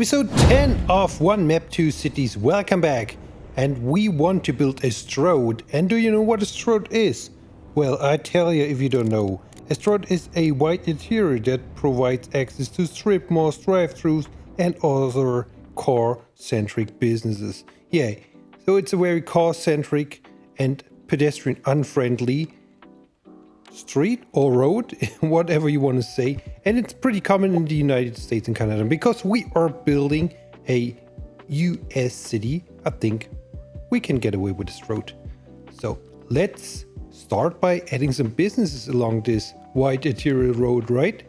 Episode 10 of One Map 2 Cities. Welcome back. And we want to build a STROAD. And do you know what a STROAD is? Well, I tell you if you don't know. A STROAD is a white interior that provides access to strip malls, drive-thrus, and other car-centric businesses. Yeah, so it's a very car-centric and pedestrian-unfriendly street or road, whatever you want to say, and it's pretty common in the United States and Canada. Because we are building a US city, I think we can get away with this road. So let's start by adding some businesses along this wide arterial road, right?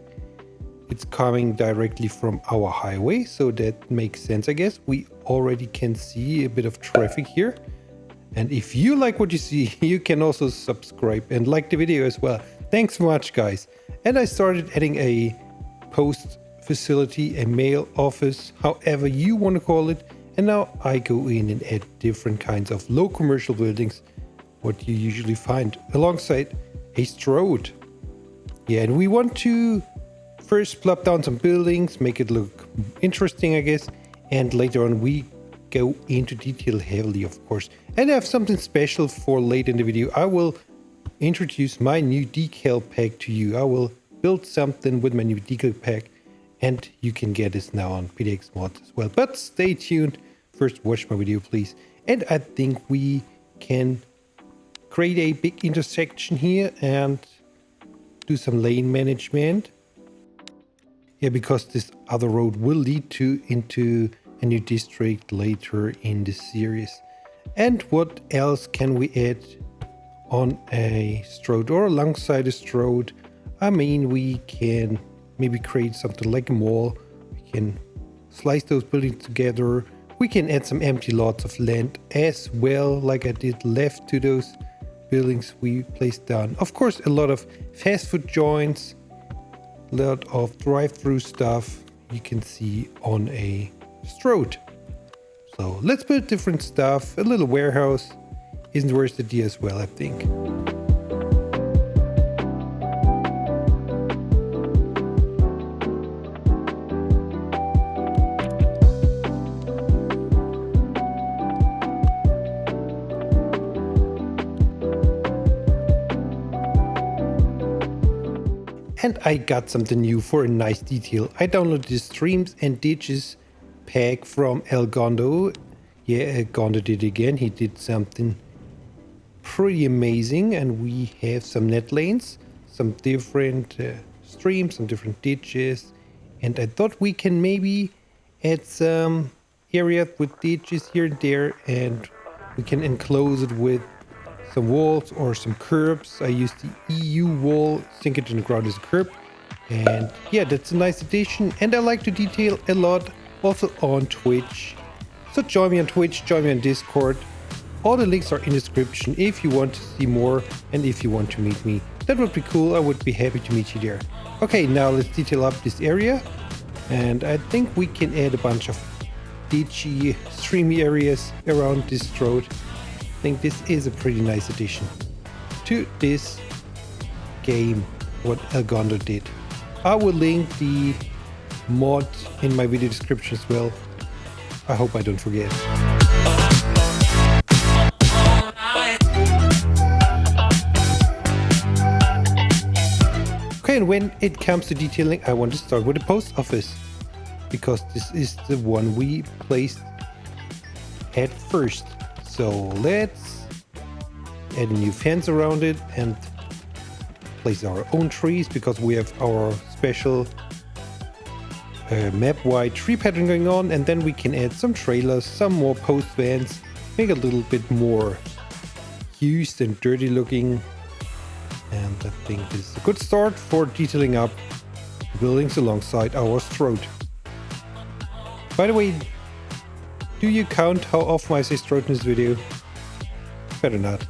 It's coming directly from our highway, so that makes sense, I guess. We already can see a bit of traffic here. And if you like what you see, you can also subscribe and like the video as well. Thanks so much, guys. And I started adding a post facility, a mail office, however you want to call it. And now I go in and add different kinds of low commercial buildings, what you usually find alongside a STROAD. Yeah, and we want to first plop down some buildings, make it look interesting, I guess. And later on we go into detail heavily, of course. And I have something special for late in the video. I will introduce my new decal pack to you. I will build something with my new decal pack, and you can get this now on PDX mods as well. But stay tuned. First, watch my video, please. And I think we can create a big intersection here and do some lane management. Yeah, because this other road will lead into a new district later in the series. And what else can we add on a STROAD or alongside a STROAD? I mean, we can maybe create something like a mall. We can slice those buildings together. We can add some empty lots of land as well, like I did left to those buildings we placed down. Of course, a lot of fast food joints, a lot of drive-through stuff you can see on a STROAD. So let's build different stuff. A little warehouse isn't the worst idea as well, I think. And I got something new for a nice detail. I downloaded the streams and ditches pack from El Gondo. Yeah, Gondo did again. He did something pretty amazing, and we have some net lanes, some different streams, some different ditches, and I thought we can maybe add some areas with ditches here and there, and we can enclose it with some walls or some curbs. I used the EU wall, sink it in the ground as a curb, and yeah, that's a nice addition. And I like to detail a lot also on Twitch. So join me on Twitch, join me on Discord. All the links are in the description if you want to see more and if you want to meet me. That would be cool. I would be happy to meet you there. Okay, now let's detail up this area. And I think we can add a bunch of ditchy, streamy areas around this road. I think this is a pretty nice addition to this game, what El Gondo did. I will link the mod in my video description as well. I hope I don't forget. Okay, and when it comes to detailing, I want to start with the post office, because this is the one we placed at first. So let's add a new fence around it and place our own trees, because we have our special map-wide tree pattern going on. And then we can add some trailers, some more post vans, make it a little bit more used and dirty looking. And I think this is a good start for detailing up buildings alongside our STROAD. By the way, do you count how often I say STROAD in this video? Better not.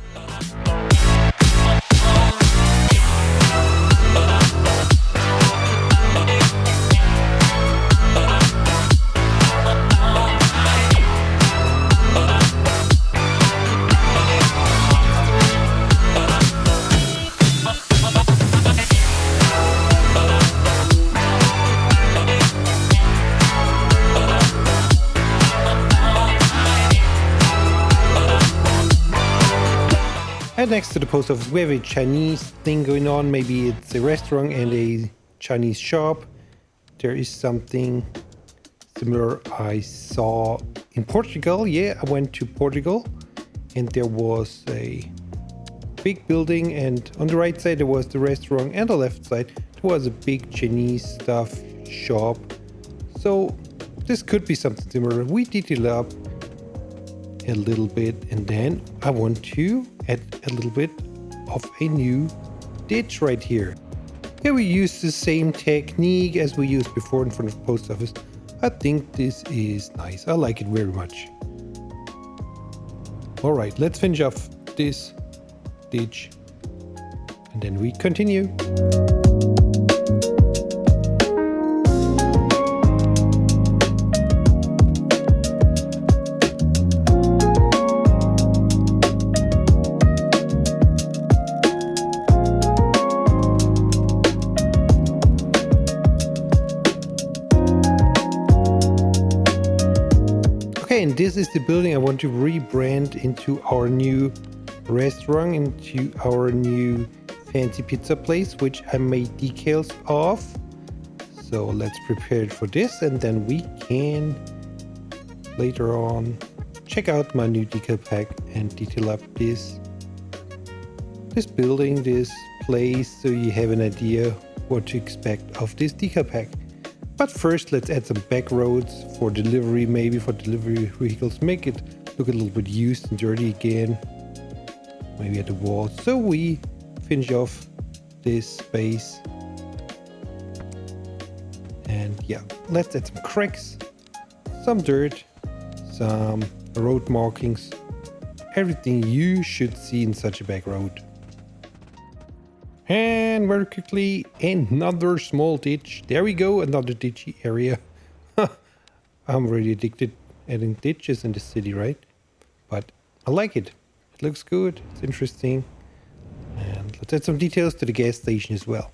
And next to the post office, we have a Chinese thing going on. Maybe it's a restaurant and a Chinese shop. There is something similar I saw in Portugal. Yeah, I went to Portugal and there was a big building, and on the right side there was the restaurant, and on the left side there was a big Chinese stuff shop. So this could be something similar. We detail up a little bit, and then I want to add a little bit of a new ditch right here. Here we use the same technique as we used before in front of the post office. I think this is nice. I like it very much. All right, let's finish off this ditch and then we continue. Okay, and this is the building I want to rebrand into our new restaurant, into our new fancy pizza place, which I made decals of. So let's prepare it for this, and then we can later on check out my new decal pack and detail up this building, this place, so you have an idea what to expect of this decal pack. But first, let's add some back roads for delivery, maybe for delivery vehicles, make it look a little bit used and dirty again. Maybe at the wall. So we finish off this space. And yeah, let's add some cracks, some dirt, some road markings, everything you should see in such a back road. And very quickly, another small ditch. There we go, another ditchy area. I'm really addicted adding ditches in the city, right? But I like it. It looks good, it's interesting. And let's add some details to the gas station as well.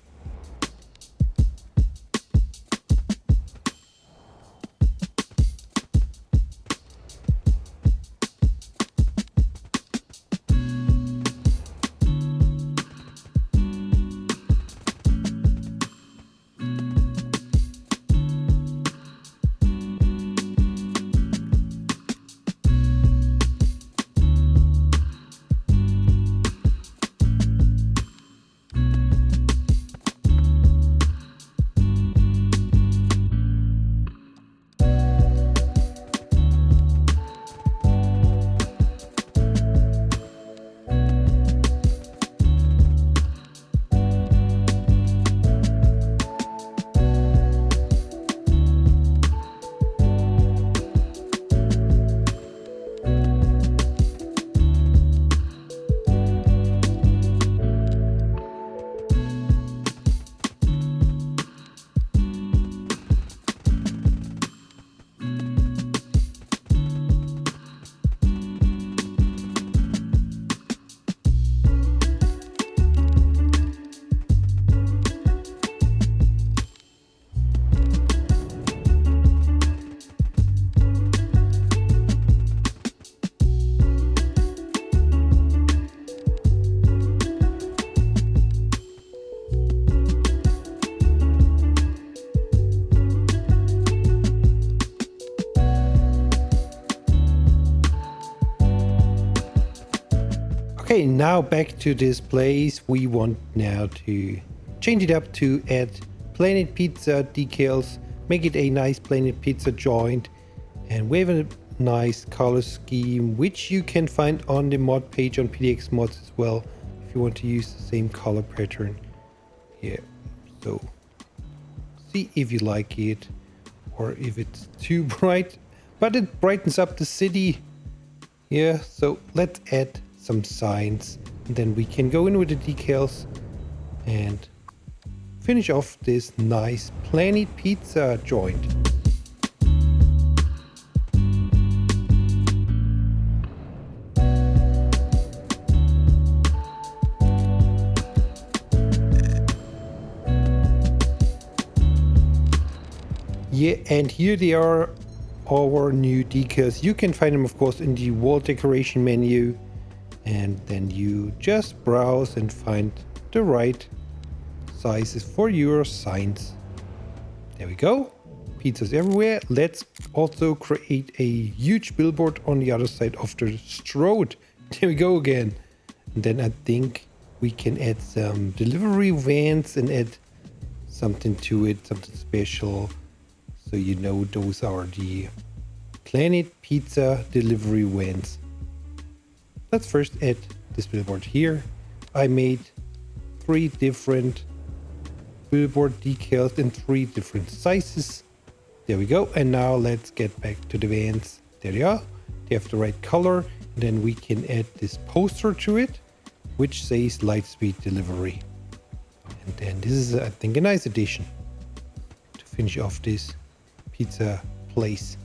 Okay, now back to this place. We want now to change it up to add Planet Pizza decals, make it a nice Planet Pizza joint, and we have a nice color scheme which you can find on the mod page on PDX mods as well if you want to use the same color pattern. Yeah, so see if you like it or if it's too bright, but it brightens up the city. Yeah, so let's add some signs and then we can go in with the decals and finish off this nice Planet Pizza joint. Yeah, and here they are, our new decals. You can find them of course in the wall decoration menu. And then you just browse and find the right sizes for your signs. There we go. Pizzas everywhere. Let's also create a huge billboard on the other side of the STROAD. There we go again. And then I think we can add some delivery vans and add something to it, something special. So you know those are the Planet Pizza delivery vans. Let's first add this billboard here. I made 3 different billboard decals in 3 different sizes. There we go. And now let's get back to the vans. There they are. They have the right color. And then we can add this poster to it, which says Lightspeed Delivery. And then this is, I think, a nice addition to finish off this pizza place.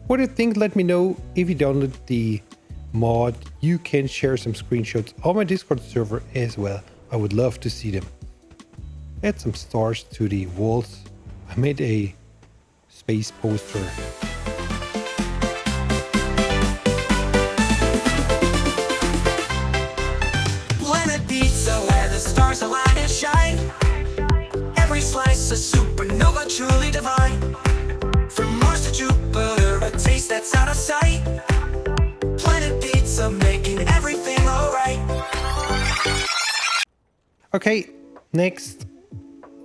What do you think? Let me know. If you download the mod, you can share some screenshots on my Discord server as well. I would love to see them. Add some stars to the walls. I made a space poster. Planet Pizza, where the stars align and shine. Every slice a supernova, truly divine. From Mars to Jupiter, a taste that's out of sight. Planet Pizza, making everything alright. Okay, next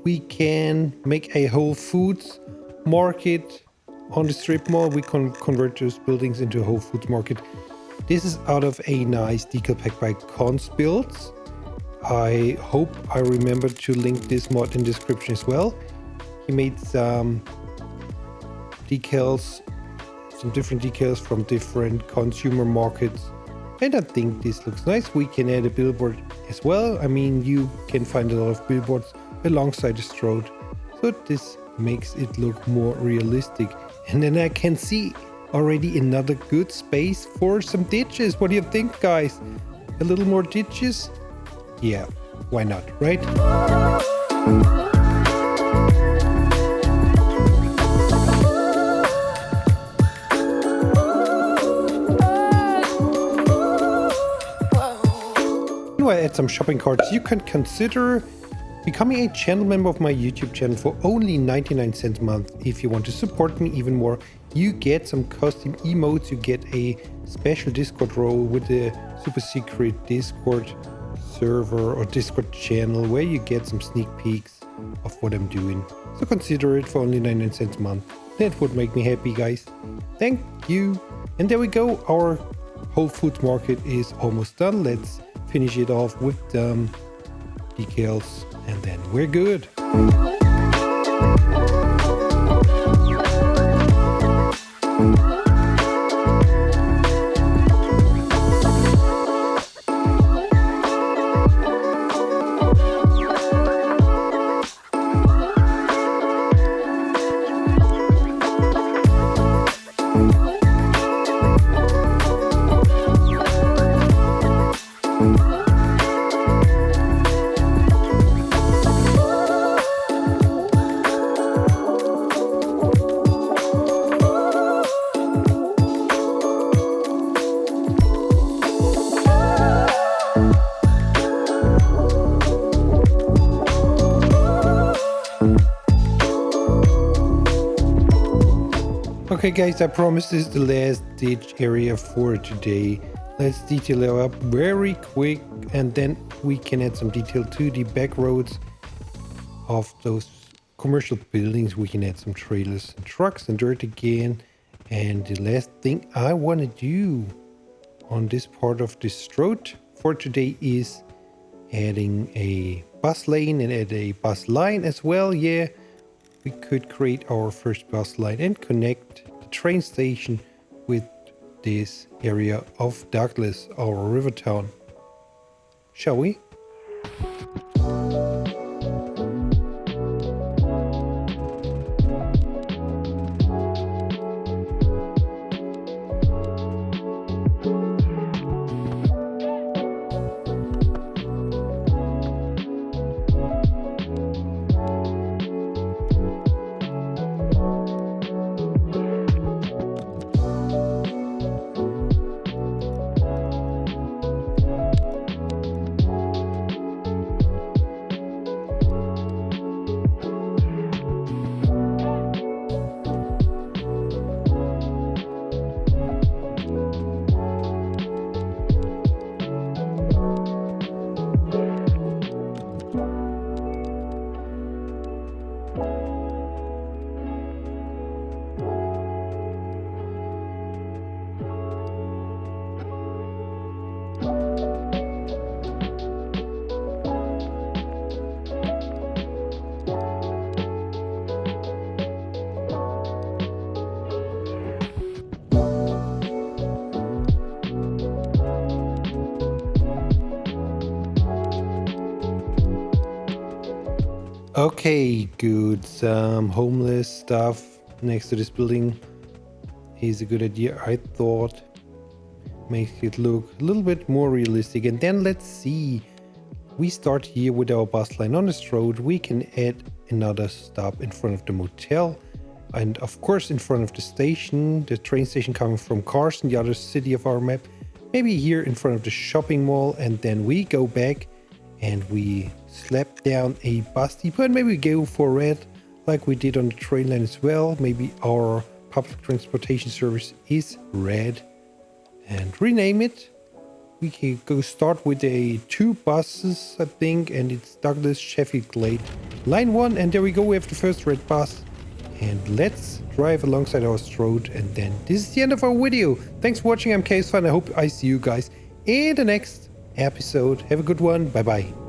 we can make a Whole Foods market on the strip mall. We can convert those buildings into a Whole Foods market. This is out of a nice decal pack by Cons Builds. I hope I remember to link this mod in the description as well. He made some decals, some different decals from different consumer markets, and I think this looks nice. We can add a billboard as well. I mean, you can find a lot of billboards alongside the STROAD, so this makes it look more realistic. And then I can see already another good space for some ditches. What do you think, guys? A little more ditches? Yeah, why not, right? I add some shopping carts. You can consider becoming a channel member of my YouTube channel for only 99 cents a month. If you want to support me even more, you get some custom emotes, you get a special Discord role with a super secret Discord server or Discord channel where you get some sneak peeks of what I'm doing. So consider it for only 99 cents a month. That would make me happy, guys. Thank you. And there we go. Our Whole Foods market is almost done. Let's finish it off with decals and then we're good. Okay guys, I promise this is the last ditch area for today. Let's detail it up very quick and then we can add some detail to the back roads of those commercial buildings. We can add some trailers and trucks and dirt again. And the last thing I want to do on this part of the STROAD for today is adding a bus lane and add a bus line as well. Yeah, we could create our first bus line and connect the train station with this area of Douglas, our river town. Shall we? Okay, good. Some homeless stuff next to this building is a good idea, I thought. Makes it look a little bit more realistic. And then let's see. We start here with our bus line on this road. We can add another stop in front of the motel. And of course in front of the station, the train station coming from Carson, the other city of our map. Maybe here in front of the shopping mall. And then we go back and we slap down a bus depot. And maybe we go for red like we did on the train line as well. Maybe our public transportation service is red. And rename it. We can go start with a 2 buses, I think, and it's Douglas, Sheffield, Glade, line 1, and there we go, we have the first red bus. And let's drive alongside our STROAD, and then this is the end of our video. Thanks for watching, I'm Chaos Fun. I hope I see you guys in the next episode. Have a good one, bye bye.